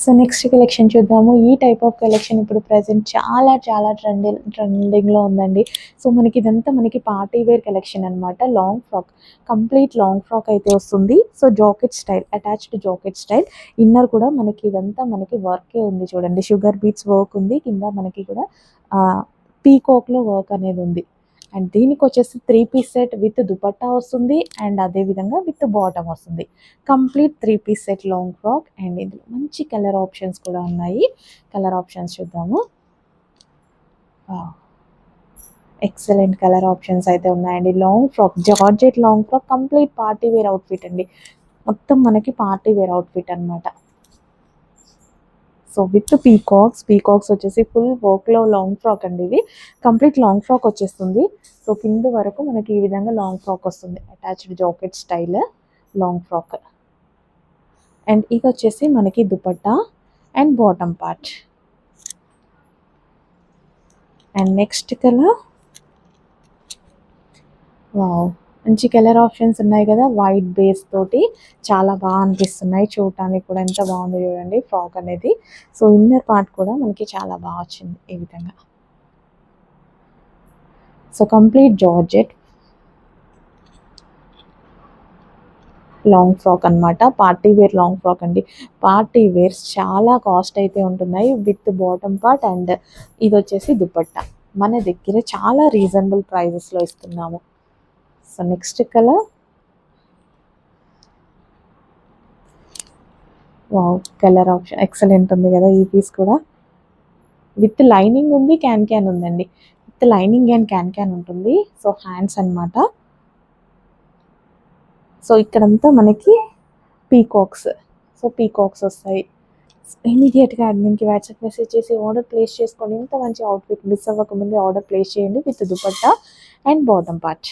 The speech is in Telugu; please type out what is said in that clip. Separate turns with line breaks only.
సో నెక్స్ట్ కలెక్షన్ చూద్దాము. ఈ టైప్ ఆఫ్ కలెక్షన్ ఇప్పుడు ప్రెజెంట్ చాలా చాలా ట్రెండింగ్లో ఉందండి. సో మనకి ఇదంతా మనకి పార్టీ వేర్ కలెక్షన్ అనమాట. Long frock, complete long frock అయితే వస్తుంది. So jacket style, attached jacket style. Inner కూడా మనకి ఇదంతా మనకి వర్కే ఉంది చూడండి. షుగర్ బీట్స్ వర్క్ ఉంది, కింద మనకి కూడా పీకాక్లో వర్క్ అనేది ఉంది. అండ్ దీనికి వచ్చేసి 3 పీస్ సెట్ విత్ దుపట్టా వస్తుంది అండ్ అదేవిధంగా విత్ బాటమ్ వస్తుంది. Complete 3 piece set long frock. And ఇందులో మంచి కలర్ ఆప్షన్స్ కూడా ఉన్నాయి. కలర్ ఆప్షన్స్ చూద్దాము. ఎక్సలెంట్ కలర్ ఆప్షన్స్ అయితే ఉన్నాయండి. Long frock, georgette long frock, complete party wear outfit అండి. మొత్తం మనకి పార్టీ వేర్ అవుట్ఫిట్ అనమాట. సో విత్ పీకాక్స్ వచ్చేసి ఫుల్ వర్క్లో లాంగ్ ఫ్రాక్ అండి. ఇది కంప్లీట్ లాంగ్ ఫ్రాక్ వచ్చేస్తుంది. సో కింద వరకు మనకి ఈ విధంగా లాంగ్ ఫ్రాక్ వస్తుంది, attached jacket style long frock. And ఇది వచ్చేసి మనకి dupatta and bottom part. And next colour, wow, మంచి కలర్ ఆప్షన్స్ ఉన్నాయి కదా. వైట్ బేస్ తోటి చాలా బాగా అనిపిస్తున్నాయి చూడటానికి కూడా. ఎంత బాగుంది చూడండి ఫ్రాక్ అనేది. సో ఇన్నర్ పార్ట్ కూడా మనకి చాలా బాగా వచ్చింది ఈ విధంగా. So complete georgette long frock అనమాట. పార్టీ వేర్ లాంగ్ ఫ్రాక్ అండి. పార్టీ వేర్స్ చాలా కాస్ట్ అయితే ఉంటున్నాయి విత్ బాటమ్ పార్ట్. అండ్ ఇది వచ్చేసి దుపట్టా. మన దగ్గర చాలా రీజనబుల్ ప్రైజెస్లో ఇస్తున్నాము. So next colour, wow, colour option excellent ఉంది కదా. ఈ పీస్ కూడా విత్ లైనింగ్ ఉంది, క్యాన్ ఉందండి. విత్ లైనింగ్ అండ్ క్యాన్ ఉంటుంది. సో హ్యాండ్స్ అనమాట. సో ఇక్కడంతా మనకి పీకాక్స్. సో పీకాక్స్ వస్తాయి. ఇమీడియట్గా అడ్మిన్కి వాట్సాప్ మెసేజ్ చేసి ఆర్డర్ ప్లేస్ చేసుకోండి. ఇంత మంచి అవుట్ఫిట్ మిస్ అవ్వకముందే ఆర్డర్ ప్లేస్ చేయండి with dupatta and bottom part.